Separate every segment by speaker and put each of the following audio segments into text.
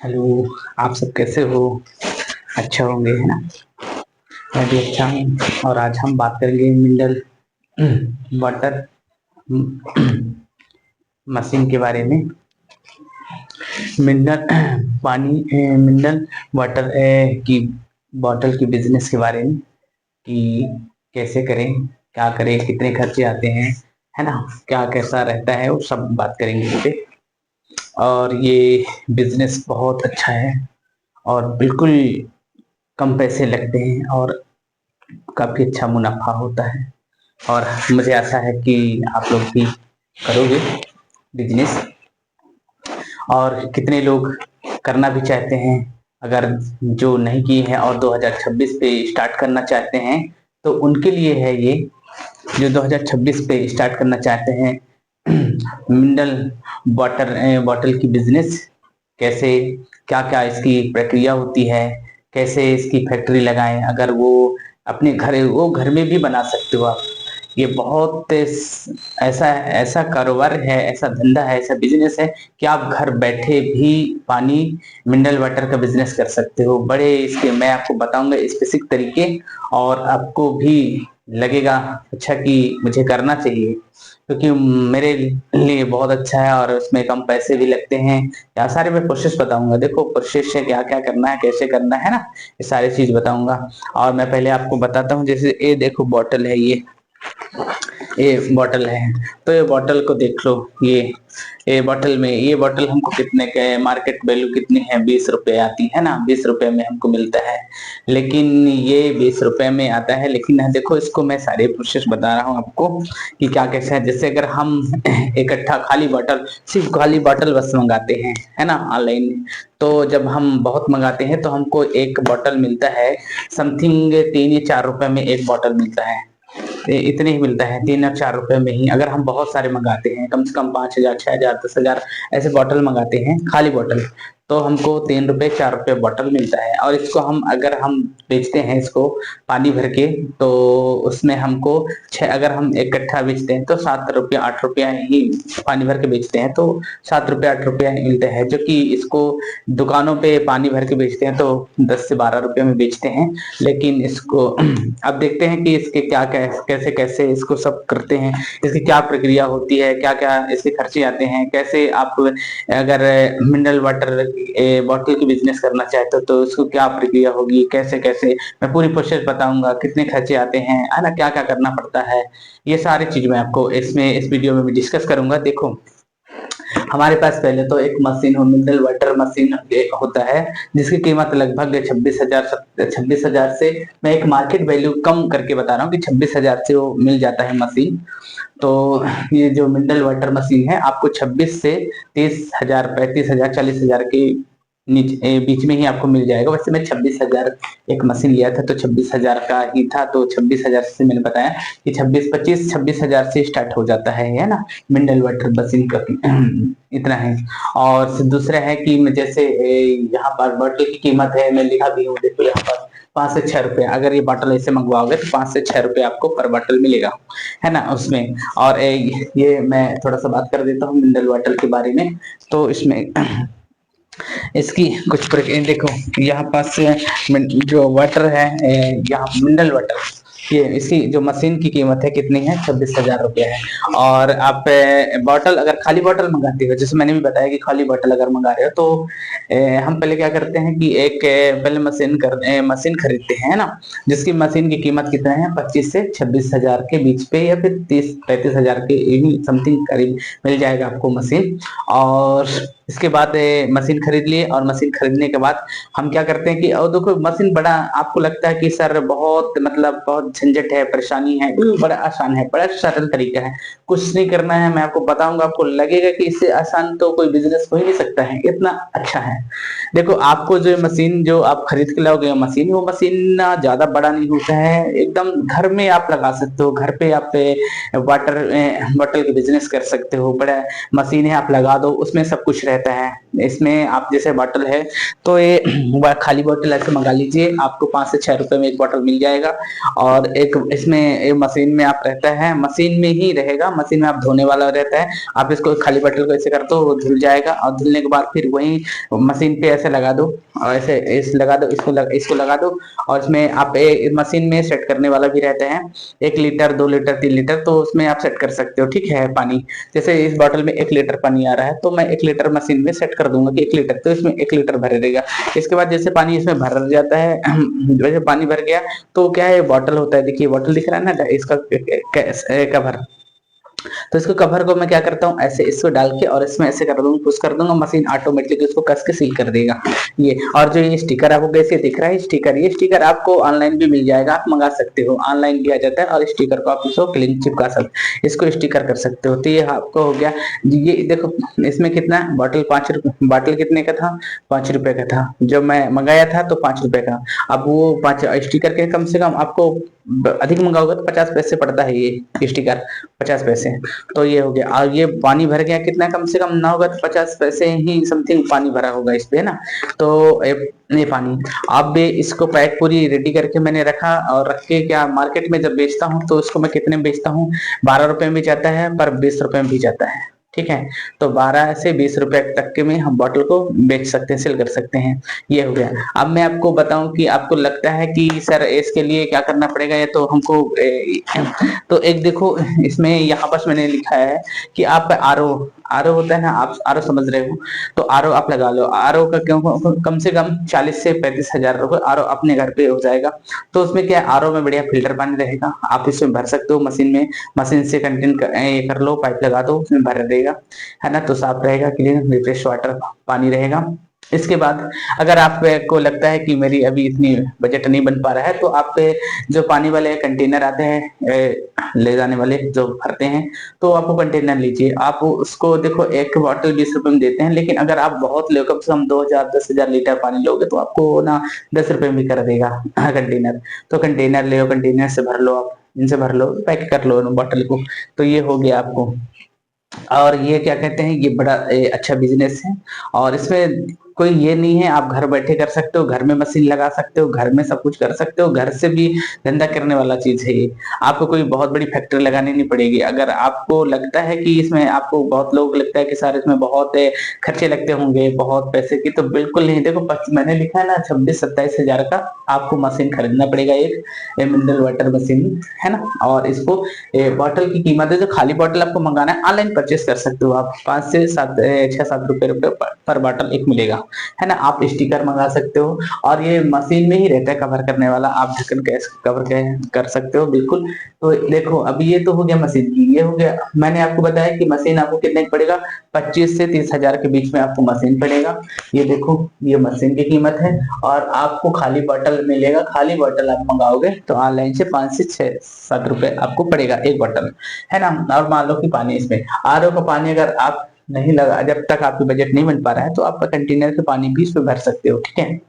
Speaker 1: Hello. आप सब कैसे हो? अच्छा होंगे, है ना? मैं भी अच्छा हूँ। और आज हम बात करेंगे मिनरल वाटर मशीन के बारे में। मिनरल पानी मिनरल वाटर की बॉटल की बिजनेस के बारे में कि कैसे करें, क्या करें, कितने खर्चे आते हैं, है ना? क्या कैसा रहता है, वो सब बात करेंगे इस पे। और ये बिजनेस बहुत अच्छा है और बिल्कुल कम पैसे लगते हैं और काफी अच्छा मुनाफा होता है। और मुझे आशा है कि आप लोग भी करोगे बिजनेस। और कितने लोग करना भी चाहते हैं, अगर जो नहीं किए हैं और 2026 पे स्टार्ट करना चाहते हैं तो उनके लिए है ये। जो 2026 पे स्टार्ट करना चाहते हैं मिनरल वाटर बॉटल की बिजनेस, कैसे, क्या क्या इसकी प्रक्रिया होती है, कैसे इसकी फैक्ट्री लगाएं, अगर वो अपने घर में भी बना सकते हो आप। ये बहुत ऐसा ऐसा कारोबार है, ऐसा धंधा है, ऐसा बिजनेस है कि आप घर बैठे भी पानी मिनरल वाटर का बिजनेस कर सकते हो। बड़े इसके मैं आपको बताऊंगा स्पेसिफिक तरीके, और आपको भी लगेगा अच्छा कि मुझे करना चाहिए, क्योंकि मेरे लिए बहुत अच्छा है और उसमें कम पैसे भी लगते हैं। यहाँ सारे मैं प्रोसेस बताऊंगा। देखो प्रोसेस है, क्या क्या करना है, कैसे करना है ना, ये सारी चीज बताऊंगा। और मैं पहले आपको बताता हूँ, जैसे ये देखो बॉटल है, ये बॉटल है। तो ये बॉटल को देख लो। ये बॉटल में, ये बॉटल हमको कितने के मार्केट वैल्यू कितनी है, 20 रुपए आती है ना, 20 रुपए में हमको मिलता है। लेकिन ये 20 रुपए में आता है, लेकिन देखो इसको मैं सारे प्रोसेस बता रहा हूँ आपको कि क्या कैसे है। जैसे अगर हम इकट्ठा खाली बॉटल, सिर्फ खाली बॉटल बस मंगाते हैं, है ना, ऑनलाइन, तो जब हम बहुत मंगाते हैं तो हमको एक बॉटल मिलता है समथिंग 3 या 4 रुपए में एक बॉटल मिलता है। इतने ही मिलता है, 3 या 4 रुपए में ही। अगर हम बहुत सारे मंगाते हैं, कम से कम 5,000, 6,000, 10,000 ऐसे बॉटल मंगाते हैं, खाली बॉटल, तो हमको 3 रुपए 4 रुपए बॉटल मिलता है। और इसको हम अगर हम बेचते हैं इसको पानी भर के, तो उसमें हमको अगर हम इकट्ठा बेचते हैं तो 7 रुपया 8 रुपया ही, पानी भर के बेचते हैं तो 7 रुपया 8 रुपया ही मिलते हैं। जो कि इसको दुकानों पे पानी भर के बेचते हैं तो 10 से 12 रुपए में बेचते हैं। लेकिन इसको अब देखते हैं कि इसके क्या कैसे कैसे इसको सब करते हैं, इसकी क्या प्रक्रिया होती है, क्या क्या इसके खर्चे आते हैं, कैसे आप अगर मिनरल वाटर बॉटल की बिजनेस करना चाहते हो तो उसको क्या प्रक्रिया होगी, कैसे कैसे मैं पूरी प्रोसेस बताऊंगा, कितने खर्चे आते हैं, है ना, क्या क्या करना पड़ता है। ये सारी चीज मैं आपको इसमें इस वीडियो में डिस्कस करूंगा। देखो हमारे पास पहले तो एक मशीन हो, मिनरल वाटर मशीन होता है, जिसकी कीमत लगभग 26,000, 26,000 से, मैं एक मार्केट वैल्यू कम करके बता रहा हूँ कि 26,000 से वो मिल जाता है मशीन। तो ये जो मिनरल वाटर मशीन है आपको 26 से 30,000, 35,000, 40,000 के बीच में ही आपको मिल जाएगा। वैसे मैं 26,000 एक मशीन लिया था तो 26,000 का ही था, तो 26,000 से मैंने बताया कि 26,000 से स्टार्ट हो जाता है ना, मिनरल वाटर मशीन का इतना है। और दूसरा है कि जैसे यहाँ पर बॉटल की कीमत है, मैं लिखा भी हूँ, देखो यहाँ पर 5 से 6 रुपए। अगर ये बॉटल ऐसे मंगवाओगे तो 5 से 6 रुपए आपको पर बॉटल मिलेगा, है ना, उसमें। और ये मैं थोड़ा सा बात कर देता हूँ मिनरल वाटर के बारे में। तो इसमें इसकी कुछ प्रक्रिया देखो। यहाँ पास जो वाटर है, यहाँ मिनरल वाटर, ये इसकी जो मशीन की कीमत है कितनी है, 26,000 रुपया है। और आप बॉटल अगर खाली बॉटल मंगाते हो, जैसे मैंने भी बताया कि खाली बॉटल अगर मंगा रहे हो तो हम पहले क्या करते हैं कि एक पहले मशीन खरीदते हैं ना, जिसकी मशीन की कीमत कितना है, 25 से 26,000 के बीच पे, या फिर 30-35,000 के समथिंग करीब मिल जाएगा आपको मशीन। और इसके बाद मशीन खरीद लिए, और मशीन खरीदने के बाद हम क्या करते हैं कि, और देखो मशीन बड़ा आपको लगता है कि सर बहुत मतलब बहुत झंझट है, परेशानी है, बड़ा आसान है, बड़ा सरल तरीका है, कुछ नहीं करना है। मैं आपको बताऊंगा, आपको लगेगा कि इससे आसान तो कोई बिजनेस हो ही नहीं सकता है, इतना अच्छा है। देखो आपको जो मशीन जो आप खरीद के लाओगे मशीन, वो मशीन ना ज्यादा बड़ा नहीं होता है, एकदम घर में आप लगा सकते हो, घर पे आप वाटर बॉटल की बिजनेस कर सकते हो। बड़ा मशीन है, आप लगा दो, उसमें सब कुछ रहता है। इसमें आप जैसे बॉटल है तो ये खाली बॉटल ऐसे मंगा लीजिए, आपको 5 से 6 रुपए में एक बॉटल मिल जाएगा। और एक इसमें ये मशीन में आप रहता है, मशीन में ही रहेगा, मशीन में आप धोने वाला रहता है। आप इसको खाली बटन को ऐसे कर दो, वो धुल जाएगा, और धुलने के बाद फिर वही मशीन पे ऐसे लगा दो, और ऐसे इस लगा दो, इसको लगा दो। और इसमें आप मशीन में सेट करने वाला भी रहता है, 1 लीटर 2 लीटर 3 लीटर, तो उसमें आप सेट कर सकते हो, ठीक है। पानी जैसे इस बॉटल में 1 लीटर पानी आ रहा है, तो मैं 1 लीटर मशीन में सेट कर दूंगा कि 1 लीटर, तो इसमें 1 लीटर भरे रहेगा। इसके बाद जैसे पानी इसमें भर जाता है वैसे पानी भर गया, तो क्या है, बॉटल होता है, देखिए बॉटल दिख रहा है ना, इसका कवर। तो इसको कवर को मैं क्या करता हूँ, ऐसे इसको डाल के और इसमें ऐसे कर दूंगा, पुश कर दूंगा, मशीन ऑटोमेटिक इसको कस के सील कर देगा। ये और जो ये स्टिकर आपको कैसे दिख रहा है, स्टिकर, ये स्टिकर आपको ऑनलाइन भी मिल जाएगा, आप मंगा सकते हो, ऑनलाइन दिया जाता है, और स्टिकर को आप इसको क्लिक चिपका सकते, इसको स्टिकर कर सकते हो। तो ये आपको हो गया। ये देखो इसमें कितना, बॉटल 5 रुपए, बॉटल कितने का था, 5 रुपए का था, जब मैं मंगाया था तो 5 रुपए का। अब वो 5 स्टिकर के कम से कम आपको अधिक मंगाओगे तो 50 पैसे पड़ता है ये स्टिकर, 50 पैसे। तो ये हो गया। और ये पानी भर गया कितना, कम से कम ना होगा तो 50 पैसे ही समथिंग पानी भरा होगा इस पे, है ना। तो ये पानी, अब इसको पैक पूरी रेडी करके मैंने रखा, और रख के क्या, मार्केट में जब बेचता हूँ तो उसको मैं कितने में बेचता हूँ, 12 रुपए में जाता है, पर 20 रुपए में भी जाता है, ठीक है। तो 12 से 20 रुपए तक के में हम बॉटल को बेच सकते हैं, सेल कर सकते हैं। ये हो गया। अब मैं आपको बताऊं कि आपको लगता है कि सर इसके लिए क्या करना पड़ेगा, ये तो हमको तो एक देखो, इसमें यहाँ पर मैंने लिखा है कि आप आरओ, आरओ होता है ना, आप आरओ समझ रहे हो, तो आरओ आप लगा लो। आरओ का क्यों, कम से कम 40 से 35 हजार रुपए आरओ अपने घर पे हो जाएगा। तो उसमें क्या है, आरओ में बढ़िया फिल्टर पानी रहेगा, आप इसमें भर सकते हो मशीन में, मशीन से कंटेंट कर लो, पाइप लगा दो, उसमें भर देगा, है ना। तो साफ रहेगा, क्लीन रिफ्रेश वाटर पानी रहेगा। इसके बाद अगर आपको लगता है कि मेरी अभी इतनी बजट नहीं बन पा रहा है, तो आप जो पानी वाले कंटेनर आते हैं ले जाने वाले जो भरते हैं, तो आपको कंटेनर लीजिए, आप उसको देखो, एक बॉटल 20 रुपए में देते हैं, लेकिन अगर आप बहुत लो, कम से कम 2000 10 हजार लीटर पानी लोगे तो आपको ना 10 रुपए में कर देगा कंटेनर। तो कंटेनर ले, कंटेनर से भर लो, आप इनसे भर लो, पैक कर लो बॉटल को। तो ये हो गया आपको। और ये क्या कहते हैं, ये बड़ा अच्छा बिजनेस है, और इसमें कोई ये नहीं है, आप घर बैठे कर सकते हो, घर में मशीन लगा सकते हो, घर में सब कुछ कर सकते हो, घर से भी धंधा करने वाला चीज है ये। आपको कोई बहुत बड़ी फैक्ट्री लगानी नहीं पड़ेगी। अगर आपको लगता है कि इसमें, आपको बहुत लोग लगता है कि सर इसमें बहुत खर्चे लगते होंगे, बहुत पैसे की, तो बिल्कुल नहीं। देखो मैंने लिखा है ना, 26 27 हजार का आपको मशीन खरीदना पड़ेगा, एक मिनरल वाटर मशीन, है ना। और इसको बॉटल की कीमत है, जो खाली बॉटल आपको मंगाना है, ऑनलाइन परचेस कर सकते हो आप, 5 से 7 6 7 रुपए पर बॉटल एक मिलेगा, है ना। आप स्टिकर मंगा सकते हो, और ये मशीन में ही रहता है कवर करने वाला, आप ढक्कन कैसे कवर कर सकते हो, बिल्कुल। तो देखो अभी ये तो हो गया मशीन की, ये हो गया। मैंने आपको बताया कि मशीन आपको कितने की पड़ेगा, 25 से 30 हजार के बीच में आपको मशीन पड़ेगा। ये देखो, ये मशीन की कीमत है। और आपको खाली बॉटल मिलेगा, खाली बॉटल आप मंगाओगे तो ऑनलाइन से 5 से 6 7 रुपए आपको पड़ेगा एक बॉटल, है ना। और मान लो कि पानी, इसमें आरओ का पानी अगर आप नहीं लगा, जब तक आपकी बजट नहीं बन पा रहा है, तो आप कंटेनर के पानी भी इसमें भर सकते हो, ठीक है।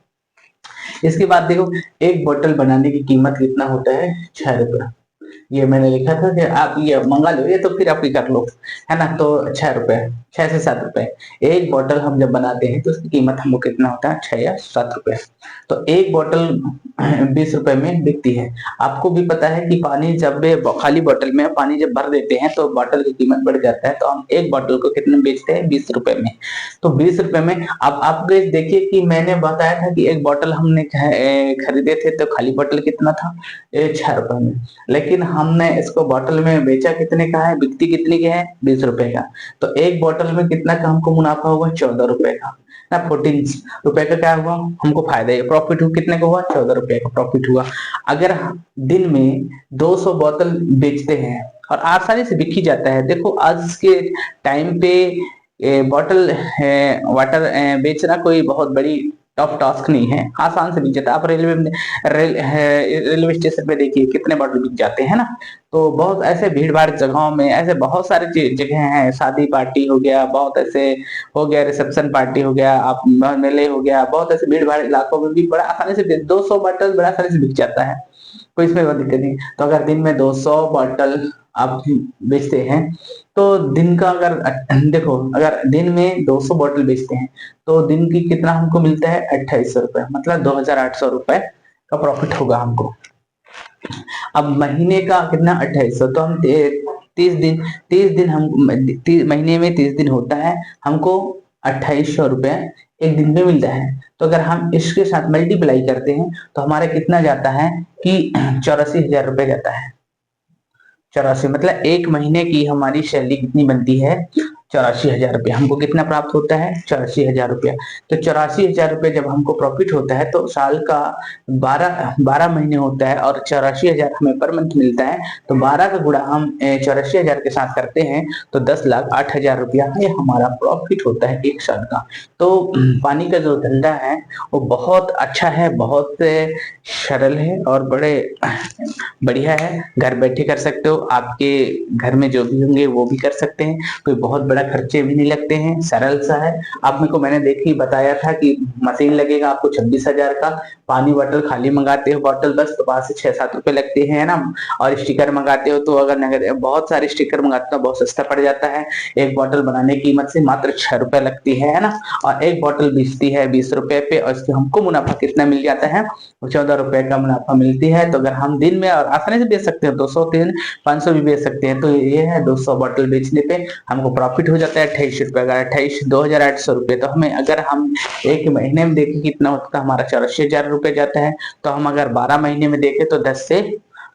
Speaker 1: इसके बाद देखो, एक बोतल बनाने की कीमत कितना होता है, 6 रुपए। ये मैंने लिखा था कि आप ये मंगा लो, ये तो फिर आप ही कर लो, है ना। तो 6 रुपए, 6 से 7 रुपए एक बोतल हम जब बनाते हैं, तो उसकी कीमत हमको कितना होता है, 6 या 7 रुपए। तो एक बोतल 20 रुपए में बिकती है। आपको भी पता है कि पानी जब खाली बोतल में पानी जब भर देते हैं, तो बोतल की कीमत बढ़ जाता है, तो हम एक बोतल को कितने में बेचते हैं, 20 रुपए में। तो 20 रुपए में, अब आप देखिए कि मैंने बताया था कि एक बोतल हमने खरीदे थे, तो खाली बोतल कितना था, 6 रुपए में। लेकिन हमने इसको बोतल में बेचा कितने का है, बिकती कितने की है, 20 रुपए का। तो एक बोतल में कितना का हमको मुनाफा हुआ, 14 रुपए का ना, 14 रुपए का क्या हुआ हमको फायदा, प्रॉफिट हुआ, कितने का हुआ, 14 रुपए का प्रॉफिट हुआ। अगर दिन में 200 बोतल बेचते हैं, और आसानी से बिक ही जाता है। देखो आज के टाइम पे बॉटल वाटर बेचना कोई बहुत बड़ी टफ टास्क नहीं है, आसान से बिक जाता है। आप रेलवे स्टेशन पे देखिए कितने बॉटल बिक जाते हैं ना। तो बहुत ऐसे भीड़ भाड़ जगहों में, ऐसे बहुत सारे जगह हैं, शादी पार्टी हो गया, बहुत ऐसे हो गया, रिसेप्शन पार्टी हो गया, आप मेले हो गया, बहुत ऐसे भीड़ भाड़ इलाकों में भी बड़ा आसानी से 200 बॉटल बड़ा आसानी से बिक जाता है, कोई इसमें कोई दिक्कत नहीं। तो अगर दिन में 200 बॉटल आप बेचते हैं, तो दिन का अगर देखो, अगर दिन में 200 बॉटल बेचते हैं, तो दिन की कितना हमको मिलता है, 2800 रुपए, मतलब 2800 रुपए का प्रॉफिट होगा हमको। अब महीने का कितना 2800, तो हम 30 दिन, 30 दिन हम महीने में 30 दिन होता है, हमको 2800 रुपये एक दिन में मिलता है। तो अगर हम इसके साथ मल्टीप्लाई करते हैं तो हमारा कितना जाता है कि 84,000 रुपये जाता है। 84 मतलब एक महीने की हमारी सैलरी कितनी बनती है, 84,000 रुपया। हमको कितना प्राप्त होता है, 84,000 रुपया। तो 84,000 रुपये जब हमको प्रॉफिट होता है तो साल का 12 महीने होता है और 84,000 हमें पर मंथ मिलता है। तो 12 का गुणा हम 84,000 के साथ करते हैं तो 10,08,000 रुपया ये हमारा प्रॉफिट होता है एक साल का। तो पानी का जो धंधा है वो बहुत अच्छा है, बहुत सरल है और बड़े बढ़िया है। घर बैठे कर सकते हो, आपके घर में जो भी होंगे वो भी कर सकते हैं, कोई बहुत बड़ा खर्चे भी नहीं लगते हैं, सरल सा है। आप मेरे को मैंने देखी बताया था कि मशीन लगेगा आपको 26,000 का, पानी बॉटल खाली मंगाते हो बॉटल बस तो वहां से 6-7 रुपए लगते हैं ना। और स्टिकर मंगाते हो तो अगर नगद बहुत सारे स्टिकर मंगाते हो बहुत सस्ता पड़ जाता है। एक बॉटल बनाने की कीमत से मात्र 6 रुपए लगती है ना। और एक बॉटल बिकती है 20 रुपए पे और इसके हमको मुनाफा कितना मिल जाता है, 14 रुपए का मुनाफा मिलती है। तो अगर हम दिन में और आसानी से बेच सकते हैं 200 दिन 500 भी बेच सकते हैं। तो ये है 200 बॉटल बेचने पे हमको प्रॉफिट हो जाता है 28 रुपए का, 28 2,800 रुपए। तो हमें अगर हम एक महीने में देखें कितना होता है हमारा 84,000 रुपए जाता है। तो हम अगर 12 महीने में देखें तो 10 से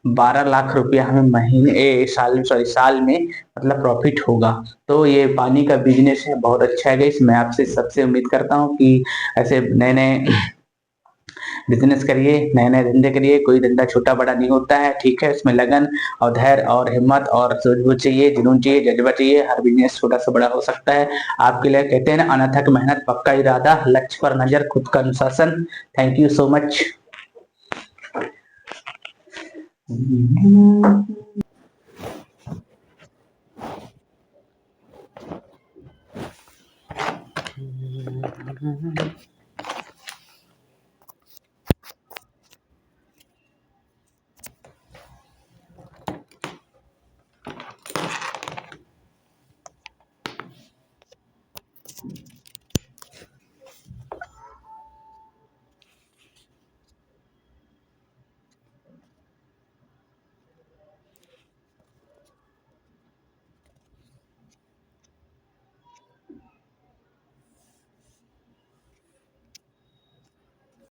Speaker 1: 12 लाख रुपया हमें साल में, सॉरी साल में मतलब प्रॉफिट होगा। तो ये पानी का बिजनेस है, बहुत अच्छा है गाइस। मैं आपसे सबसे उम्मीद करता हूँ कि ऐसे नए नए बिजनेस करिए, नए नए धंधे करिए। कोई धंधा छोटा बड़ा नहीं होता है, ठीक है। इसमें लगन और धैर्य और हिम्मत और सूझबूझ चाहिए, जुनून चाहिए, जज्बा चाहिए। हर बिजनेस छोटा से बड़ा हो सकता है। आपके लिए कहते हैं ना, अनथक मेहनत, पक्का इरादा, लक्ष्य पर नजर, खुद का अनुशासन। Thank you so much.